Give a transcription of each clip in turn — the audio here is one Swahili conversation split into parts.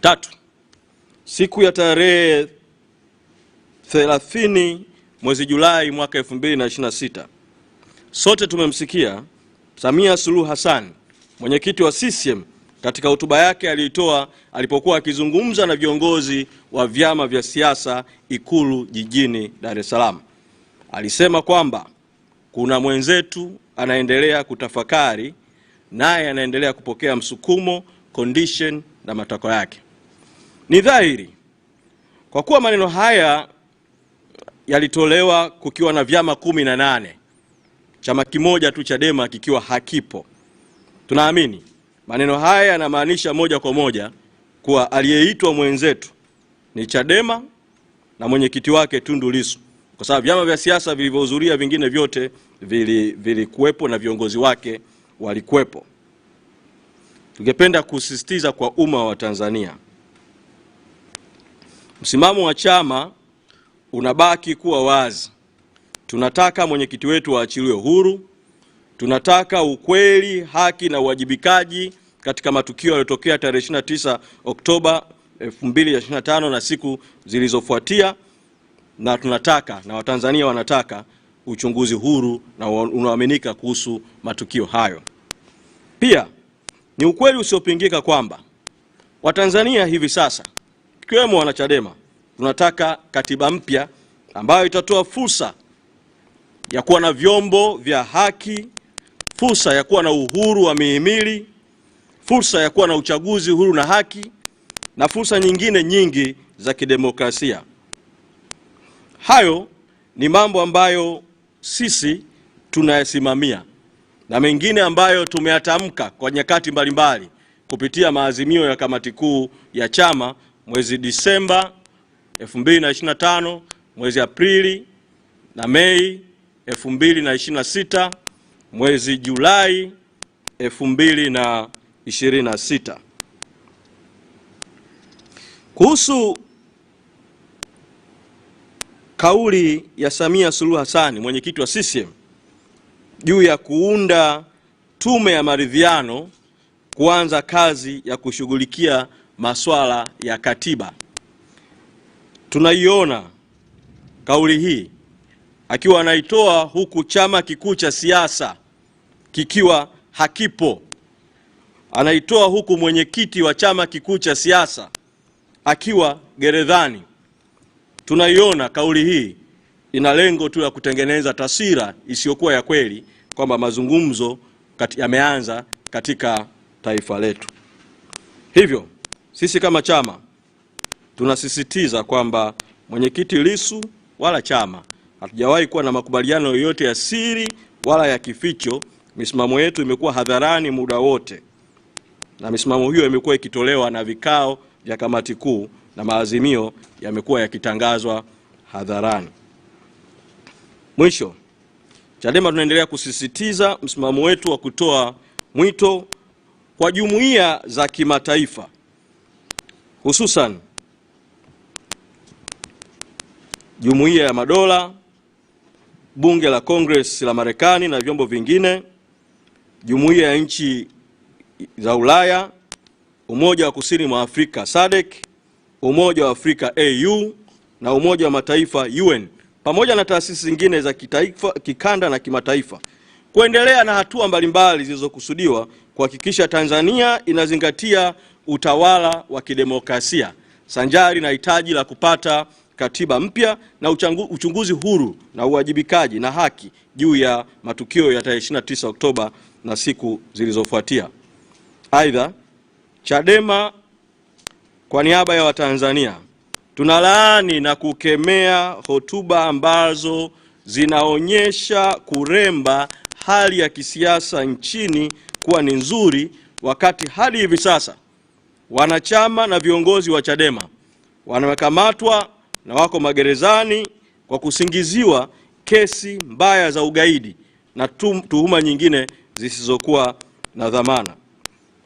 Tatu, siku ya tarehe 30 mwezi Julai mwaka 2026, sote tumemsikia Samia Suluhu Hassan, mwenyekiti wa CCM, katika hotuba yake aliyotoa alipokuwa akizungumza na viongozi wa vyama vya siasa Ikulu jijini Dar es Salaam. Alisema kwamba kuna mwenzetu anaendelea kutafakari, naye anaendelea kupokea msukumo, condition na matakwa yake. Ni dhahiri kwa kuwa maneno haya yalitolewa kukiwa na vyama 18, chama kimoja tu Chadema kikiwa hakipo. Tunaamini maneno haya yanamaanisha moja kwa moja kuwa aliyeitwa mwenzetu ni Chadema na mwenyekiti wake Tundu Lissu, kwa sababu vyama vya siasa vilivyohudhuria vingine vyote vilikuwepo na viongozi wake walikuwepo. Tungependa kusisitiza kwa umma wa Tanzania, msimamo wa chama unabaki kuwa wazi. Tunataka mwenyekiti wetu aachiliwe huru. Tunataka ukweli, haki na uwajibikaji katika matukio yaliyotokea tarehe 29 Oktoba 2025 na siku zilizofuatia, na tunataka na Watanzania wanataka uchunguzi huru na unaoaminika kuhusu matukio hayo. Pia ni ukweli usiopingika kwamba Watanzania hivi sasa, ikiwemo wanachadema, tunataka katiba mpya ambayo itatoa fursa ya kuwa na vyombo vya haki, fursa ya kuwa na uhuru wa mihimili, fursa ya kuwa na uchaguzi huru na haki, na fursa nyingine nyingi za kidemokrasia. Hayo ni mambo ambayo sisi tunayasimamia na mengine ambayo tumeyatamka kwa nyakati mbalimbali kupitia maazimio ya kamati kuu ya chama mwezi Disemba 2025, mwezi Aprili na Mei 2026, mwezi Julai 2026. Kuhusu kauli ya Samia Suluhu Hassan, mwenyekiti wa CCM, juu ya kuunda tume ya maridhiano kuanza kazi ya kushughulikia masuala ya katiba, tunaiona kauli hii akiwa anaitoa huku chama kikuu cha siasa kikiwa hakipo. Anaitoa huku mwenyekiti wa chama kikuu cha siasa akiwa gerezani. Tunaiona kauli hii ina lengo tu la kutengeneza taswira isiyokuwa ya kweli kwamba mazungumzo yameanza katika taifa letu. Hivyo sisi kama chama tunasisitiza kwamba mwenyekiti Lissu wala chama hatujawahi kuwa na makubaliano yoyote ya siri wala ya kificho. Misimamo yetu imekuwa hadharani muda wote, na misimamo hiyo imekuwa ikitolewa na vikao vya kamati kuu na maazimio yamekuwa yakitangazwa hadharani. Mwisho, Chadema tunaendelea kusisitiza msimamo wetu wa kutoa mwito kwa jumuiya za kimataifa, hususan Jumuiya ya Madola, Bunge la Congress la Marekani na vyombo vingine, Jumuiya ya nchi za Ulaya, Umoja wa Kusini mwa Afrika SADC, Umoja wa Afrika AU na Umoja wa Mataifa UN, pamoja na taasisi zingine za kitaifa, kikanda na kimataifa, kuendelea na hatua mbalimbali zilizokusudiwa kuhakikisha Tanzania inazingatia utawala wa kidemokrasia sanjari na hitaji la kupata katiba mpya na uchunguzi huru na uwajibikaji na haki juu ya matukio ya tarehe 29 Oktoba na siku zilizofuatia. Aidha, Chadema kwa niaba ya Watanzania tunalaani na kukemea hotuba ambazo zinaonyesha kuremba hali ya kisiasa nchini kuwa ni nzuri, wakati hadi hivi sasa wanachama na viongozi wa Chadema wanakamatwa na wako magerezani kwa kusingiziwa kesi mbaya za ugaidi na tuhuma nyingine zisizokuwa na dhamana.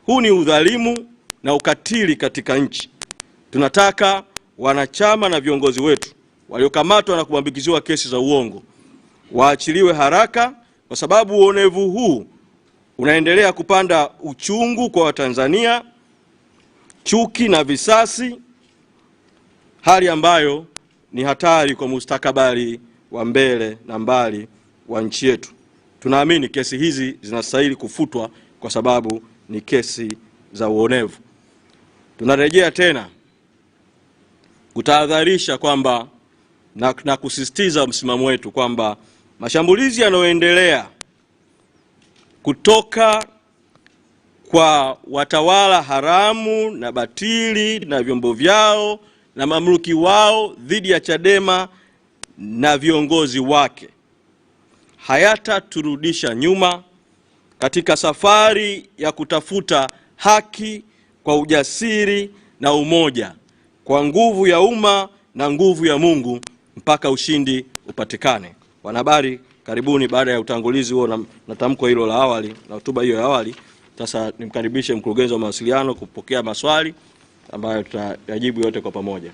Huu ni udhalimu na ukatili katika nchi. Tunataka wanachama na viongozi wetu waliokamatwa na kuambikiziwa kesi za uongo waachiliwe haraka, kwa sababu uonevu huu unaendelea kupanda uchungu kwa Watanzania chuki na visasi, hali ambayo ni hatari kwa mustakabali wa mbele na mbali wa nchi yetu. Tunaamini kesi hizi zinastahili kufutwa kwa sababu ni kesi za uonevu. Tunarejea tena kutahadharisha kwamba na kusisitiza msimamo wetu kwamba mashambulizi yanayoendelea kutoka kwa watawala haramu na batili na vyombo vyao na mamluki wao dhidi ya Chadema na viongozi wake hayataturudisha nyuma katika safari ya kutafuta haki kwa ujasiri na umoja, kwa nguvu ya umma na nguvu ya Mungu mpaka ushindi upatikane. Wanahabari, karibuni. Baada ya utangulizi huo na tamko hilo la awali na hotuba hiyo ya awali, sasa nimkaribishe mkurugenzi wa mawasiliano kupokea maswali ambayo tutayajibu yote kwa pamoja.